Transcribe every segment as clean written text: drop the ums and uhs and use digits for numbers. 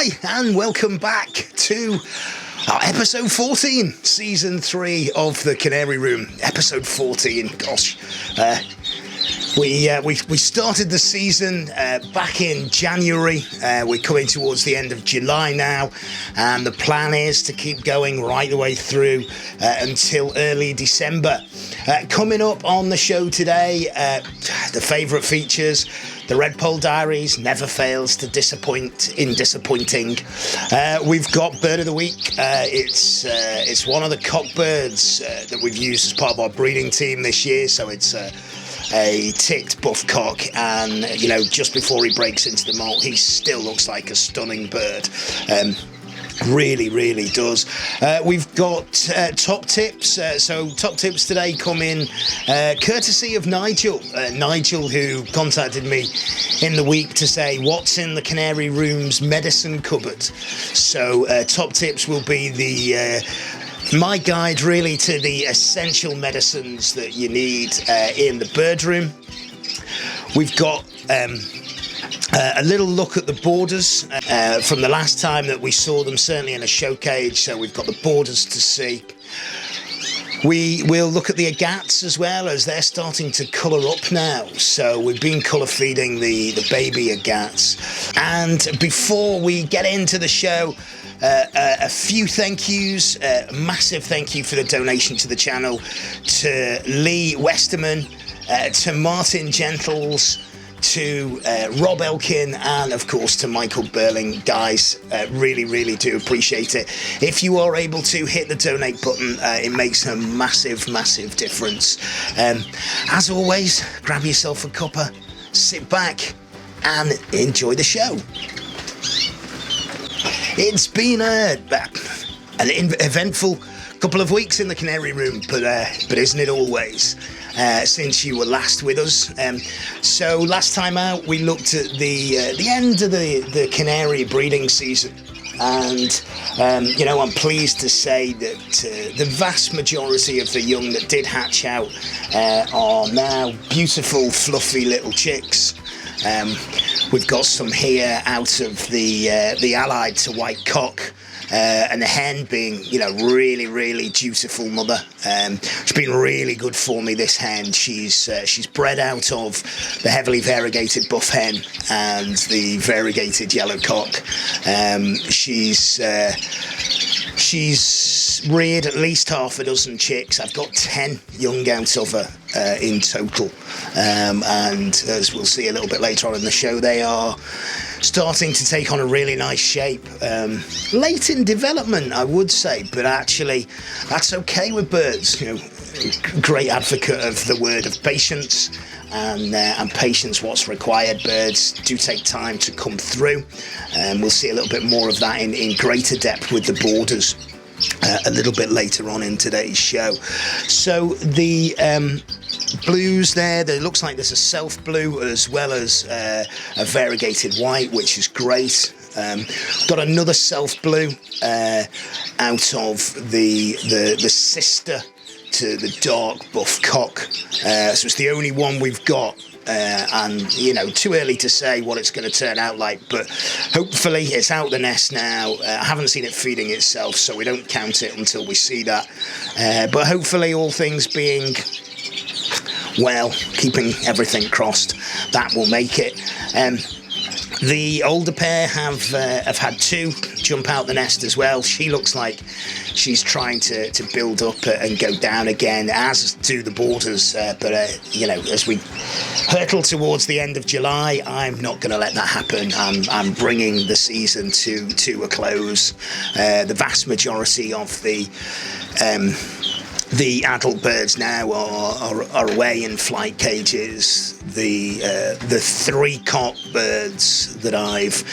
Hi, and welcome back to episode 14, season 3 of the Canary Room. Episode 14, gosh. We started the season back in January. We're coming towards the end of July now, and the plan is to keep going right the way through until early December. Coming up on the show today, the favourite features. The Redpole Diaries never fails to disappoint in disappointing. We've got Bird of the Week. It's one of the cockbirds that we've used as part of our breeding team this year, so it's a ticked buff cock, and just before he breaks into the molt, he still looks like a stunning bird. Really does. We've got top tips. So top tips today come in courtesy of Nigel. Nigel, who contacted me in the week to say what's in the Canary Room's medicine cupboard. So top tips will be my guide really to the essential medicines that you need in the bird room. We've got a little look at the boarders from the last time that we saw them, certainly in a show cage, so we've got the boarders to see. We will look at the agats as well, as they're starting to colour up now, so we've been colour feeding the baby agats. And before we get into the show, a few thank yous. Massive thank you for the donation to the channel to Lee Westerman, to Martin Gentles, to Rob Elkin, and of course to Michael Burling. Guys, really do appreciate it. If you are able to hit the donate button, it makes a massive difference. As always, grab yourself a cuppa, sit back and enjoy the show. It's been an eventful couple of weeks in the Canary Room, but isn't it always? Since you were last with us. So last time out we looked at the end of the canary breeding season, and I'm pleased to say that the vast majority of the young that did hatch out are now beautiful fluffy little chicks. We've got some here out of the allied to white cock. And the hen being, really dutiful mother. She's been really good for me, this hen. She's bred out of the heavily variegated buff hen and the variegated yellow cock. She's reared at least half a dozen chicks. I've got 10 young out of her in total. And as we'll see a little bit later on in the show, they are starting to take on a really nice shape. Late in development, I would say, but actually that's okay with birds. Great advocate of the word of patience, and patience what's required. Birds do take time to come through, and we'll see a little bit more of that in greater depth with the boarders a little bit later on in today's show. So the blues there looks like there's a self blue as well as a variegated white, which is great. Got another self blue out of the sister to the dark buff cock, so it's the only one we've got. And too early to say what it's going to turn out like, but hopefully it's out the nest now. I haven't seen it feeding itself, so we don't count it until we see that, but hopefully, all things being well, keeping everything crossed, that will make it. The older pair have had 2 jump out the nest as well. She looks like she's trying to build up and go down again, as do the boarders. But as we hurtle towards the end of July, I'm not going to let that happen. I'm bringing the season to a close. The vast majority of the adult birds now are away in flight cages. The 3 cock birds that I've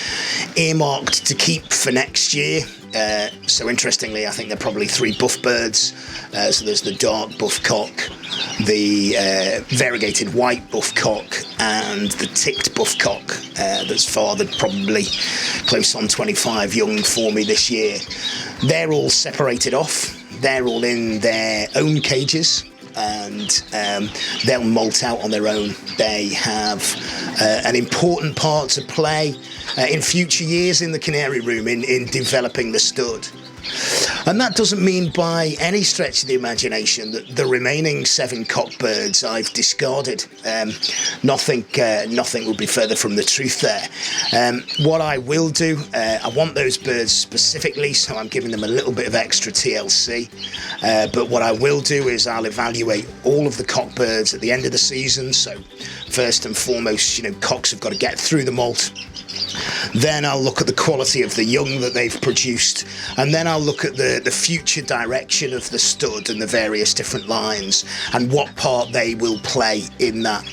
earmarked to keep for next year. So interestingly, I think they're probably 3 buff birds. So there's the dark buff cock, the variegated white buff cock, and the ticked buff cock that's fathered probably close on 25 young for me this year. They're all separated off. They're all in their own cages. and they'll molt out on their own. They have an important part to play in future years in the Canary room in developing the stud. And that doesn't mean by any stretch of the imagination that the remaining 7 cockbirds I've discarded. Nothing would be further from the truth there. What I will do, I want those birds specifically, so I'm giving them a little bit of extra TLC. But what I will do is I'll evaluate all of the cockbirds at the end of the season. So first and foremost, cocks have got to get through the molt. Then I'll look at the quality of the young that they've produced, and then I'll look at the future direction of the stud and the various different lines and what part they will play in that.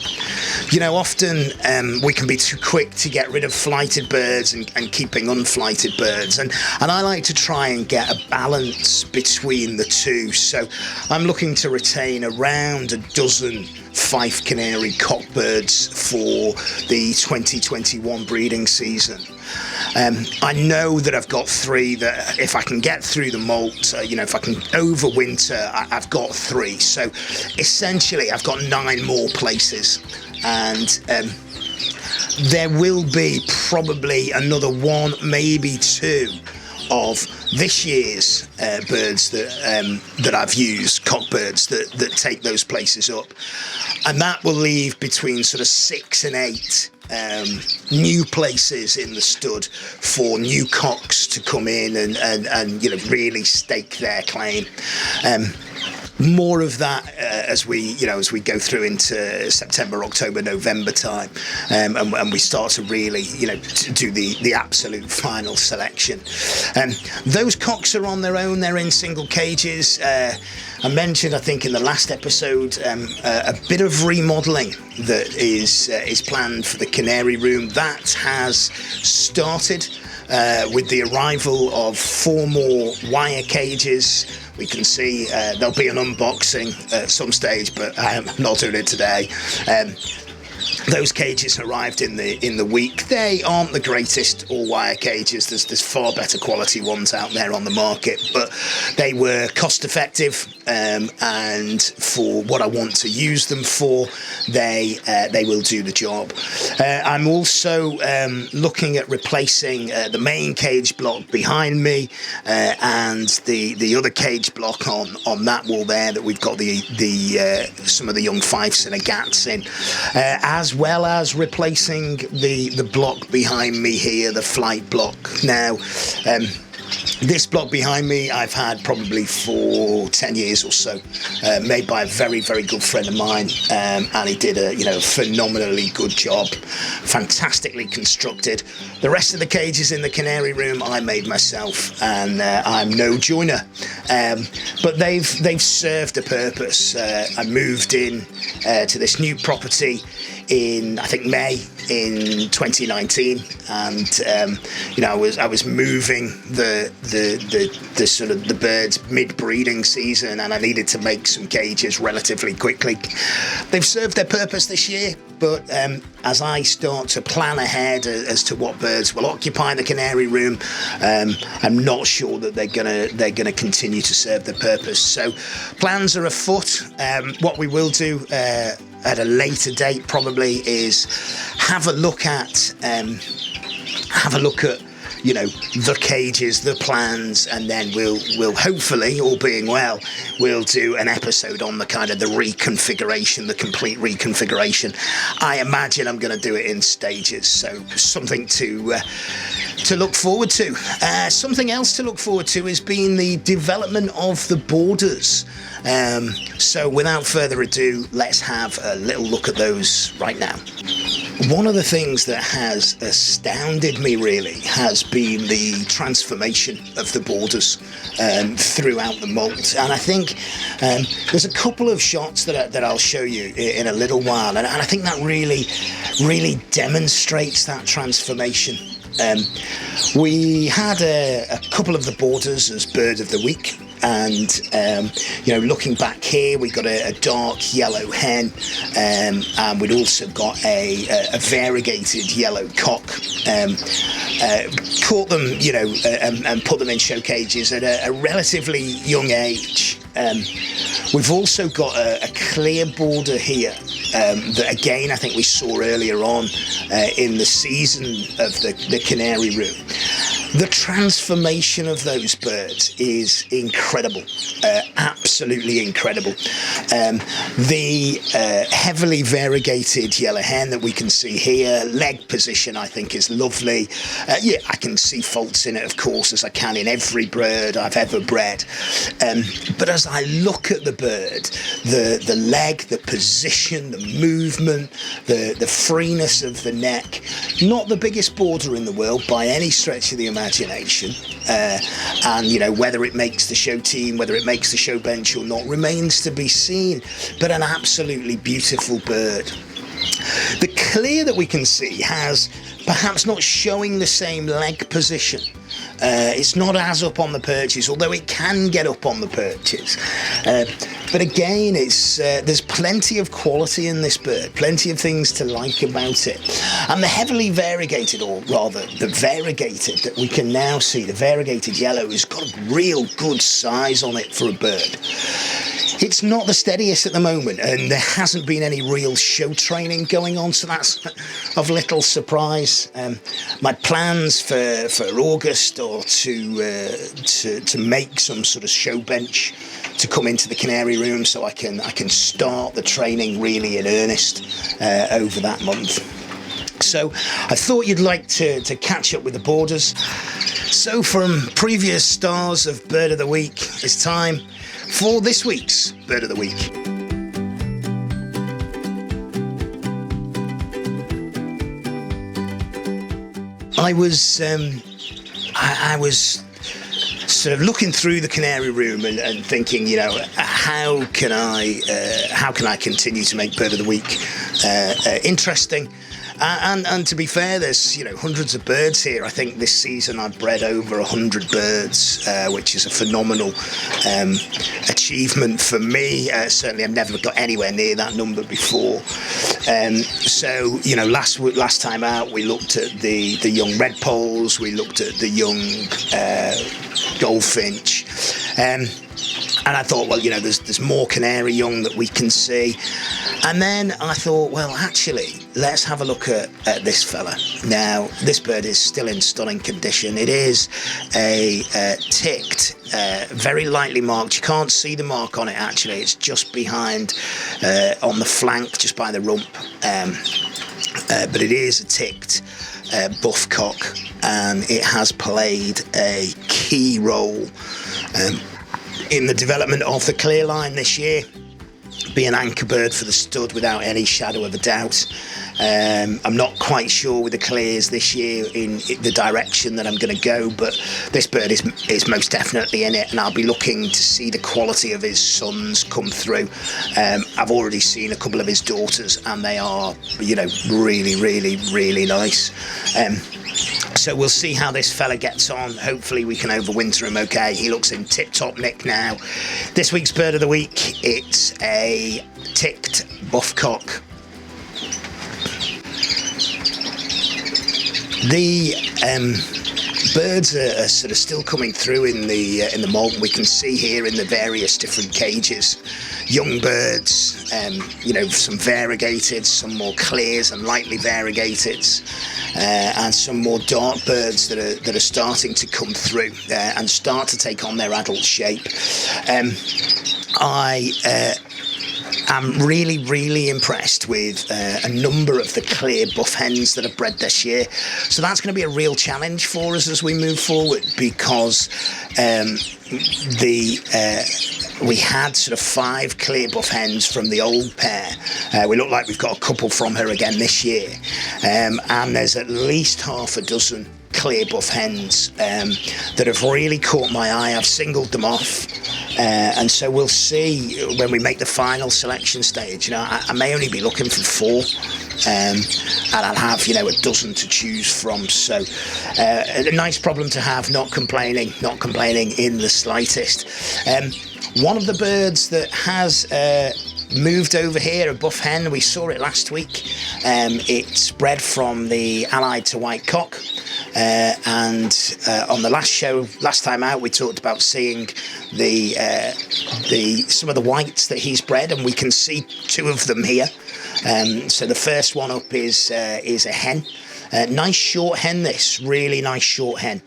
Often we can be too quick to get rid of flighted birds and keeping unflighted birds, and I like to try and get a balance between the two. So I'm looking to retain around a dozen Fife Canary cockbirds for the 2021 breeding season. I know that I've got 3 that if I can get through the molt, if I can overwinter, I've got 3. So essentially I've got 9 more places, and there will be probably another 1, maybe 2 of this year's birds that I've used, cockbirds that take those places up, and that will leave between sort of 6 and 8 new places in the stud for new cocks to come in and really stake their claim. More of that as we go through into September, October, November time, and we start to really to do the absolute final selection. Those cocks are on their own. They're in single cages. I mentioned, I think, in the last episode, a bit of remodelling that is planned for the Canary room. That has started with the arrival of 4 more wire cages. We can see there'll be an unboxing at some stage, but I am not doing it today. Those cages arrived in the week. They aren't the greatest all-wire cages. There's far better quality ones out there on the market, but they were cost-effective, and for what I want to use them for, they will do the job. I'm also looking at replacing the main cage block behind me and the other cage block on that wall there that we've got the some of the young fifes and agats in, as well as replacing the block behind me here, the flight block. Now, this block behind me I've had probably for 10 years or so, made by a very, very good friend of mine, and he did a phenomenally good job, fantastically constructed. The rest of the cages in the Canary room I made myself, and I'm no joiner, but they've served a purpose. I moved in to this new property in, I think, May in 2019, and I was moving the sort of the birds mid-breeding season, and I needed to make some cages relatively quickly. They've served their purpose this year, but as I start to plan ahead as to what birds will occupy the Canary room, I'm not sure that they're gonna continue to serve their purpose. So plans are afoot. What we will do at a later date probably is have a look at the cages, the plans, and then we'll hopefully, all being well, we'll do an episode on the kind of the reconfiguration, the complete reconfiguration. I imagine I'm going to do it in stages, so something to look forward to. Something else to look forward to has been the development of the borders. So without further ado, let's have a little look at those right now. One of the things that has astounded me really has been the transformation of the borders throughout the molt, and I think there's a couple of shots that I'll show you in a little while, and I think that really demonstrates that transformation. We had a couple of the borders as bird of the week, and looking back here, we got a dark yellow hen, and we'd also got a variegated yellow cock. Caught them, and put them in show cages at a relatively young age. We've also got a clear border here that again I think we saw earlier on in the season of the Canary room. The transformation of those birds is incredible, absolutely incredible. The heavily variegated yellow hen that we can see here, leg position I think is lovely. Yeah, I can see faults in it, of course, as I can in every bird I've ever bred. But as I look at the bird, the leg, the position, the movement, the freeness of the neck, not the biggest border in the world by any stretch of the imagination, and you know, whether it makes the show team, whether it makes the show bench or not, remains to be seen, but an absolutely beautiful bird. The clear that we can see has perhaps not showing the same leg position. It's not as up on the perches, although it can get up on the perches. But again, there's plenty of quality in this bird, plenty of things to like about it. And the heavily variegated, or rather the variegated that we can now see, the variegated yellow, has got a real good size on it for a bird. It's not the steadiest at the moment, and there hasn't been any real show training going on, so that's of little surprise. My plans for August are to make some sort of show bench to come into the Canary room, so I can start the training really in earnest over that month. So I thought you'd like to catch up with the boarders. So from previous stars of Bird of the Week, it's time for this week's Bird of the Week. I was sort of looking through the Canary room and thinking, you know, how can I continue to make Bird of the Week interesting? And to be fair, there's, you know, hundreds of birds here. I think this season I've bred over 100 birds, which is a phenomenal achievement for me. Certainly I've never got anywhere near that number before. So, you know, last time out we looked at the young Redpoles, we looked at the young goldfinch. And I thought, well, you know, there's more Canary young that we can see. And then I thought, well, actually, let's have a look at this fella. Now, this bird is still in stunning condition. It is a ticked, very lightly marked. You can't see the mark on it, actually. It's just behind, on the flank, just by the rump. But it is a ticked buff cock, and it has played a key role in the development of the clear line this year. Be an anchor bird for the stud without any shadow of a doubt. I'm not quite sure with the clears this year in the direction that I'm going to go, but this bird is most definitely in it, and I'll be looking to see the quality of his sons come through. I've already seen a couple of his daughters, and they are, you know, really, really, really nice. So we'll see how this fella gets on. Hopefully we can overwinter him okay. He looks in tip-top nick now. This week's Bird of the Week, it's a ticked buff cock. The birds are sort of still coming through in the moult. We can see here in the various different cages, young birds, you know, some variegated, some more clears and lightly variegated, and some more dark birds that are starting to come through and start to take on their adult shape. I'm really, really impressed with a number of the clear buff hens that have bred this year. So that's going to be a real challenge for us as we move forward, because we had sort of 5 clear buff hens from the old pair. We look like we've got a couple from her again this year. And there's at least half a dozen clear buff hens that have really caught my eye. I've singled them off. And so we'll see when we make the final selection stage. You know, I may only be looking for 4, and I'll have, you know, a dozen to choose from. So a nice problem to have. Not complaining in the slightest. One of the birds that has moved over here, a buff hen, we saw it last week. It's bred from the allied to white cock. and on the last time out, we talked about seeing some of the whites that he's bred, and we can see two of them here. So the first one up is a hen. Nice short hen, this really nice short hen,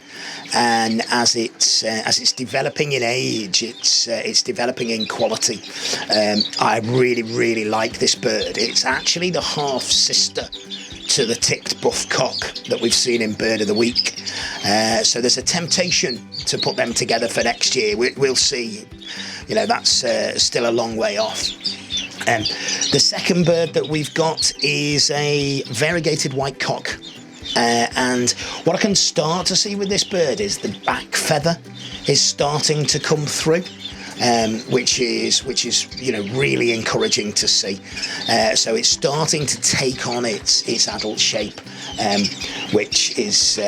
and as it's developing in age, it's developing in quality. I really like this bird. It's actually the half sister to the ticked buff cock that we've seen in Bird of the Week. So there's a temptation to put them together for next year. We'll see. You know, that's still a long way off. The second bird that we've got is a variegated white cock. And what I can start to see with this bird is the back feather is starting to come through. Which is really encouraging to see. So it's starting to take on its adult shape, which is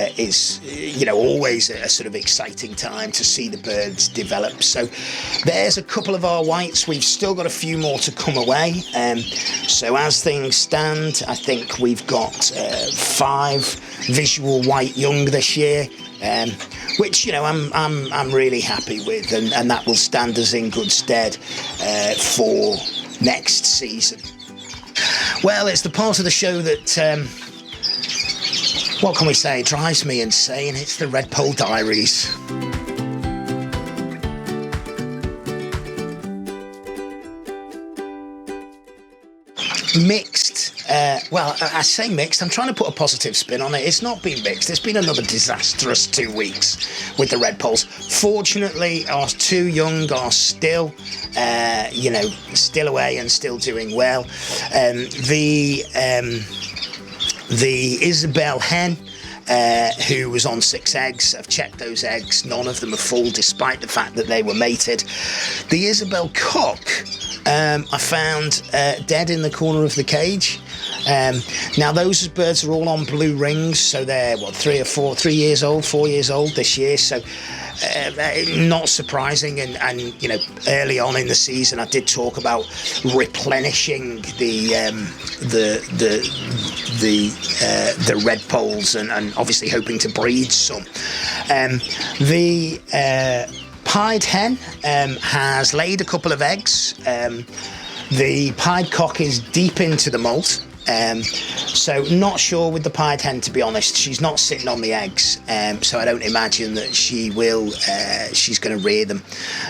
always a sort of exciting time to see the birds develop. So there's a couple of our whites. We've still got a few more to come away. So as things stand, I think we've got 5 visual white young this year. Which I'm really happy with, and that will stand us in good stead for next season. Well, it's the part of the show that what can we say, drives me insane. It's the Redpole Diaries. Mixed. Well, I say mixed. I'm trying to put a positive spin on it. It's not been mixed. It's been another disastrous 2 weeks with the Redpoles. Fortunately, our 2 young are still, still away and still doing well. The Isabel hen, who was on 6 eggs. I've checked those eggs. None of them are full, despite the fact that they were mated. The Isabel cock, I found dead in the corner of the cage. Now those birds are all on blue rings, so they're 4 years old this year. So not surprising, and early on in the season I did talk about replenishing the Redpoles and obviously hoping to breed some. The pied hen has laid a couple of eggs. The pied cock is deep into the moult. So not sure with the pied hen, to be honest. She's not sitting on the eggs, so I don't imagine that she's going to rear them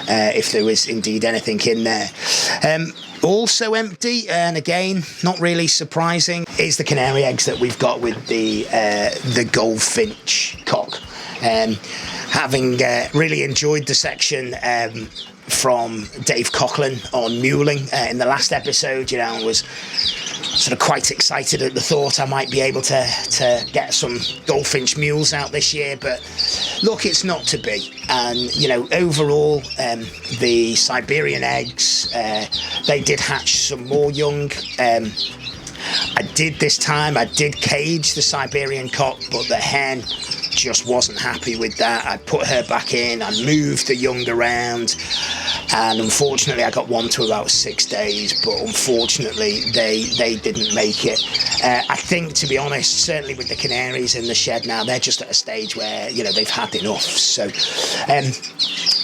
if there is indeed anything in there. Also empty, and again not really surprising, is the canary eggs that we've got with the goldfinch cock. Having really enjoyed the section from Dave Coughlin on muling in the last episode, I was sort of quite excited at the thought I might be able to get some goldfinch mules out this year, but look, it's not to be. And overall, the Siberian eggs, they did hatch some more young. I did cage the Siberian cock, but the hen just wasn't happy with that. I put her back in, I moved the young around, and unfortunately I got one to about 6 days, but unfortunately they didn't make it. I think, to be honest, certainly with the canaries in the shed now, they're just at a stage where they've had enough. So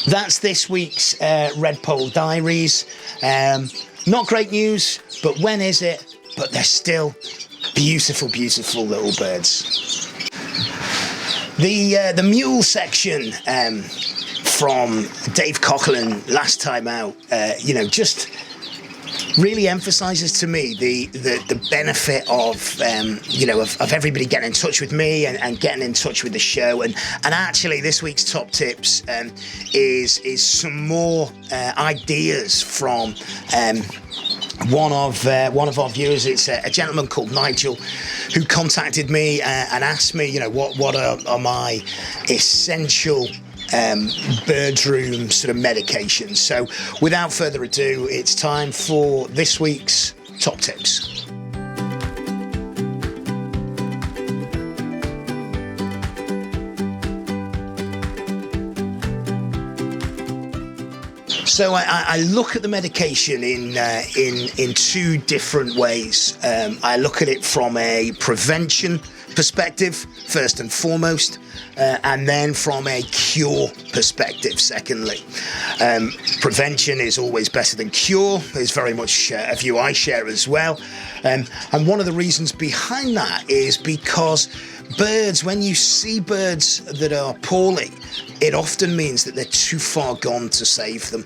that's this week's Redpole Diaries. Not great news, but when is it? But they're still beautiful little birds. The mule section from Dave Coughlin last time out, just really emphasises to me the benefit of everybody getting in touch with me and getting in touch with the show, and actually this week's top tips is some more ideas from one of our viewers. It's a gentleman called Nigel who contacted me and asked me, what are my essential birdroom sort of medications. So without further ado, it's time for this week's top tips. So I look at the medication in 2 different ways. I look at it from a prevention perspective, first and foremost, and then from a cure perspective, secondly. Prevention is always better than cure, is very much a view I share as well. And one of the reasons behind that is because birds, when you see birds that are poorly, it often means that they're too far gone to save them.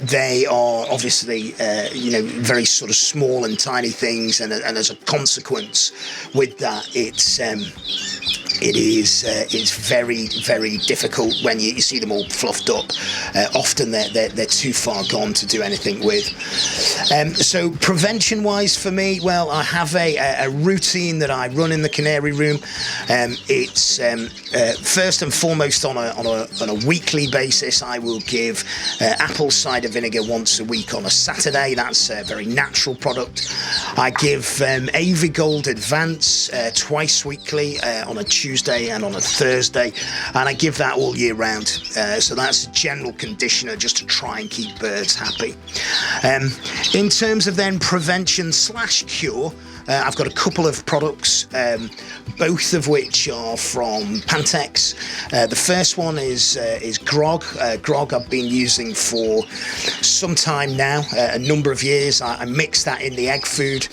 They are obviously, very sort of small and tiny things, and as a consequence, with that, it's very, very difficult when you see them all fluffed up. Often they're too far gone to do anything with. So prevention-wise for me, well, I have a routine that I run in the Canary room. It's first and foremost on a weekly basis. I will give apple cider vinegar once a week on a Saturday. That's a very natural product. I give AV Gold Advance twice weekly on a Tuesday and on a Thursday, and I give that all year round. So that's a general conditioner just to try and keep birds happy. In terms of then prevention / cure, I've got a couple of products, both of which are from Pantex. The first one is grog. Grog I've been using for some time now, a number of years. I mix that in the egg food,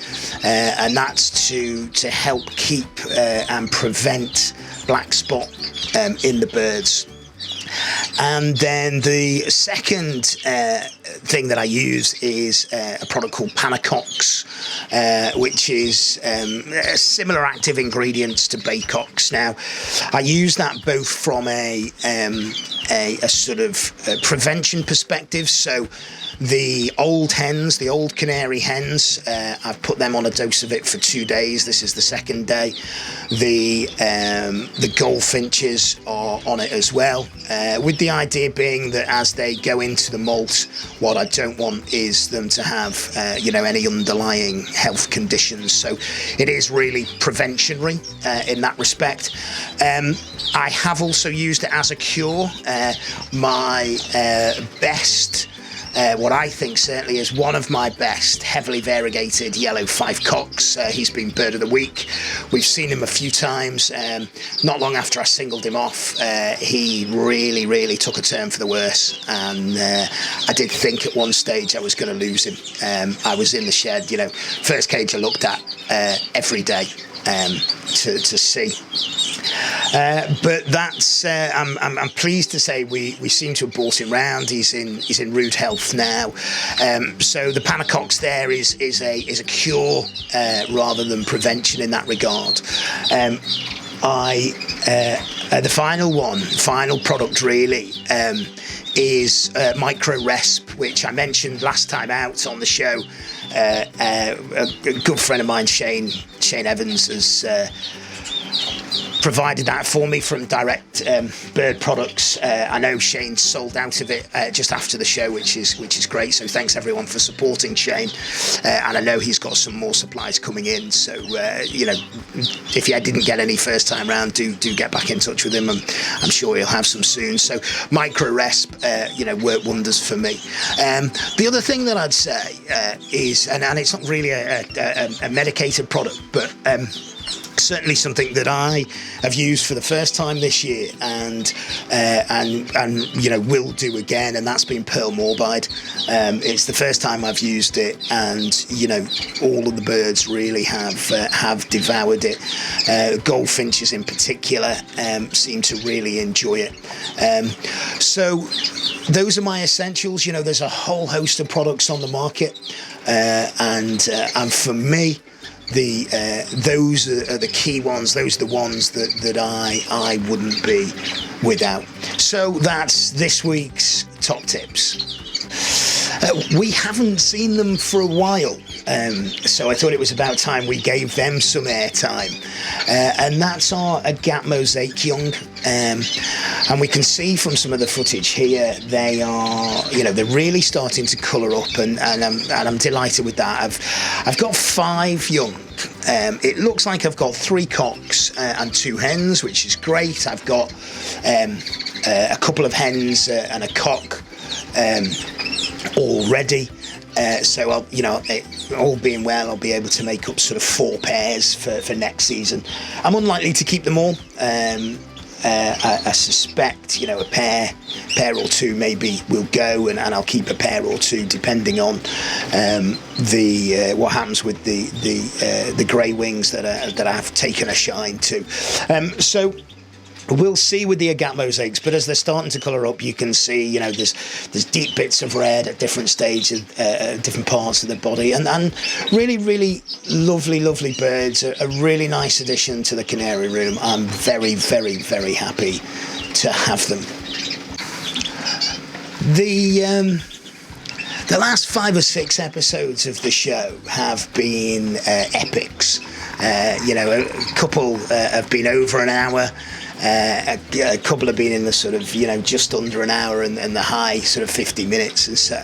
and that's to help keep and prevent black spot in the birds. And then the second thing that I use is a product called Panacox, which is similar active ingredients to Baycox. Now, I use that both from a sort of prevention perspective. So the old hens, the old canary hens, I've put them on a dose of it for 2 days. This is the second day. The goldfinches are on it as well, with the idea being that as they go into the molt, what I don't want is them to have any underlying health conditions. So it is really preventionary in that respect. I have also used it as a cure. My best, what I think certainly is one of my best, heavily variegated yellow five cocks. He's been bird of the week. We've seen him a few times. Not long after I singled him off, he really, really took a turn for the worse, and I did think at one stage I was going to lose him. I was in the shed, first cage I looked at every day to see. But that's I'm pleased to say we seem to have brought him round. He's in rude health now. So the Panacox there is a cure rather than prevention in that regard. The final product really is Micro Resp, which I mentioned last time out on the show. A good friend of mine, Shane Evans, has provided that for me from Direct Bird Products. I know Shane sold out of it just after the show, which is great. So thanks everyone for supporting Shane. And I know he's got some more supplies coming in. So if you didn't get any first time round, do get back in touch with him. I'm sure he'll have some soon. So Micro Resp, worked wonders for me. The other thing that I'd say is, and it's not really a medicated product, but certainly something that I have used for the first time this year, and will do again, and that's been Pearl Morbide. It's the first time I've used it, and all of the birds really have devoured it. Goldfinches in particular seem to really enjoy it. So those are my essentials. There's a whole host of products on the market, and for me, those are the key ones. Those are the ones that I wouldn't be without. So that's this week's top tips. We haven't seen them for a while, so I thought it was about time we gave them some airtime, and that's our Agat Mosaic Young. And we can see from some of the footage here, they are, they're really starting to colour up, and I'm delighted with that. I've got 5 young. It looks like I've got 3 cocks and 2 hens, which is great. I've got a couple of hens and a cock already. So I'll, all being well, I'll be able to make up sort of 4 pairs for next season. I'm unlikely to keep them all. I suspect, a pair or 2 maybe will go, and I'll keep a pair or 2 depending on what happens with the grey wings that I've taken a shine to. So we'll see with the agate mosaics, but as they're starting to colour up, you can see, there's deep bits of red at different stages, different parts of the body, and really, really lovely birds. A really nice addition to the Canary Room. I'm very, very, very happy to have them. The last 5 or 6 episodes of the show have been epics. A couple have been over an hour. A couple have been in the sort of, just under an hour, and the high sort of 50 minutes or so.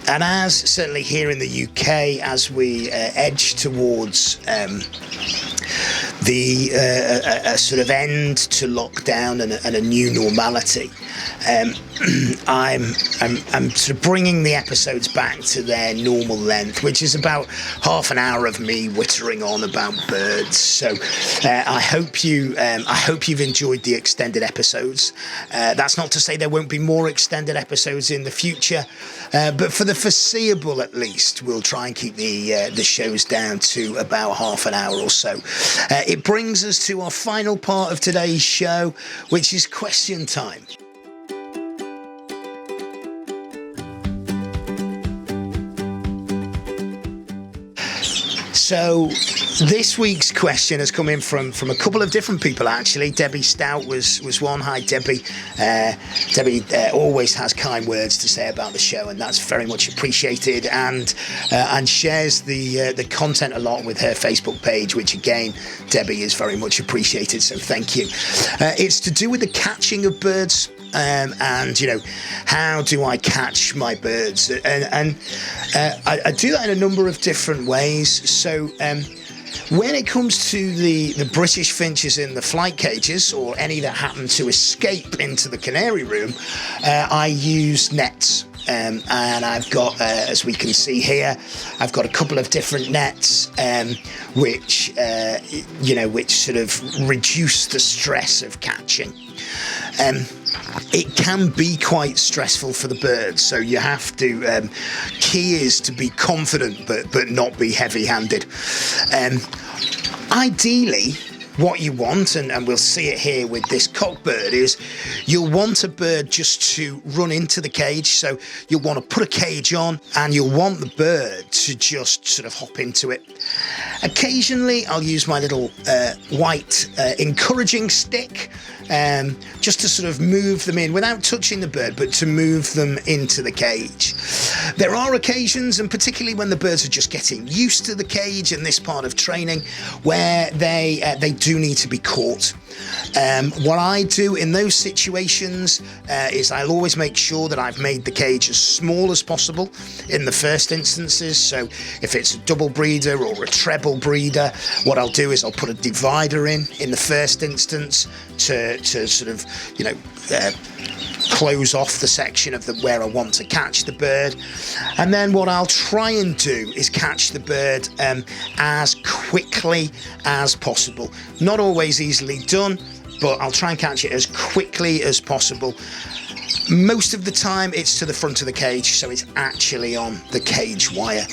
And as certainly here in the UK, as we edge towards a sort of end to lockdown and a new normality, I'm sort of bringing the episodes back to their normal length, which is about half an hour of me whittering on about birds. So I hope you've enjoyed the extended episodes. That's not to say there won't be more extended episodes in the future, but for the foreseeable, at least, we'll try and keep the shows down to about half an hour or so. It brings us to our final part of today's show, which is question time. So this week's question has come in from a couple of different people, actually. Debbie Stout was one. Hi, Debbie. Debbie always has kind words to say about the show, and that's very much appreciated, and shares the content a lot with her Facebook page, which again, Debbie, is very much appreciated, so thank you. It's to do with the catching of birds. And how do I catch my birds? And I do that in a number of different ways. So when it comes to the British finches in the flight cages, or any that happen to escape into the Canary Room, I use nets. And I've got, as we can see here, I've got a couple of different nets, which sort of reduce the stress of catching. It can be quite stressful for the birds, so you have to, key is to be confident but not be heavy-handed. Ideally, what you want, and we'll see it here with this cockbird, is you'll want a bird just to run into the cage. So you'll want to put a cage on, and you'll want the bird to just sort of hop into it. Occasionally, I'll use my little white encouraging stick, just to sort of move them in without touching the bird, but to move them into the cage. There are occasions, and particularly when the birds are just getting used to the cage and this part of training, where they do need to be caught. What I do in those situations is I'll always make sure that I've made the cage as small as possible in the first instances. So if it's a double breeder or a treble breeder, what I'll do is I'll put a divider in the first instance to sort of, close off the section of where I want to catch the bird. And then what I'll try and do is catch the bird as quickly as possible. Not always easily done, but I'll try and catch it as quickly as possible. Most of the time it's to the front of the cage, so it's actually on the cage wire.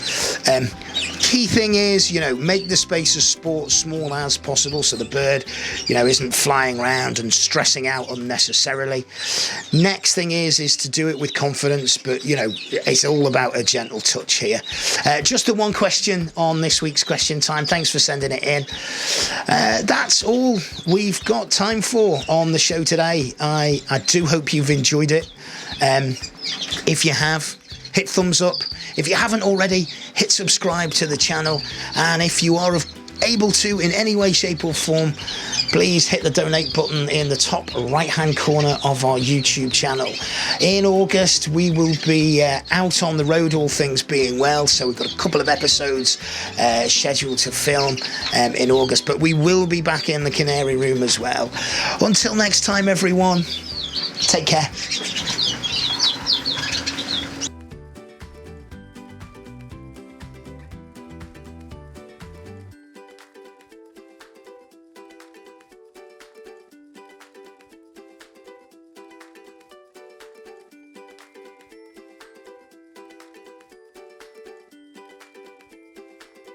Key thing is, make the space as small as possible, so the bird, isn't flying around and stressing out unnecessarily. Next thing is to do it with confidence, but it's all about a gentle touch here. Just the one question on this week's question time. Thanks for sending it in. That's all we've got time for on the show today. I do hope you've enjoyed it. If you have, hit thumbs up. If you haven't already, hit subscribe to the channel. And if you are able to in any way, shape or form, please hit the donate button in the top right hand corner of our YouTube channel. In August we will be out on the road, all things being well, so we've got a couple of episodes scheduled to film in August, but we will be back in the Canary Room as well. Until next time, everyone, take care.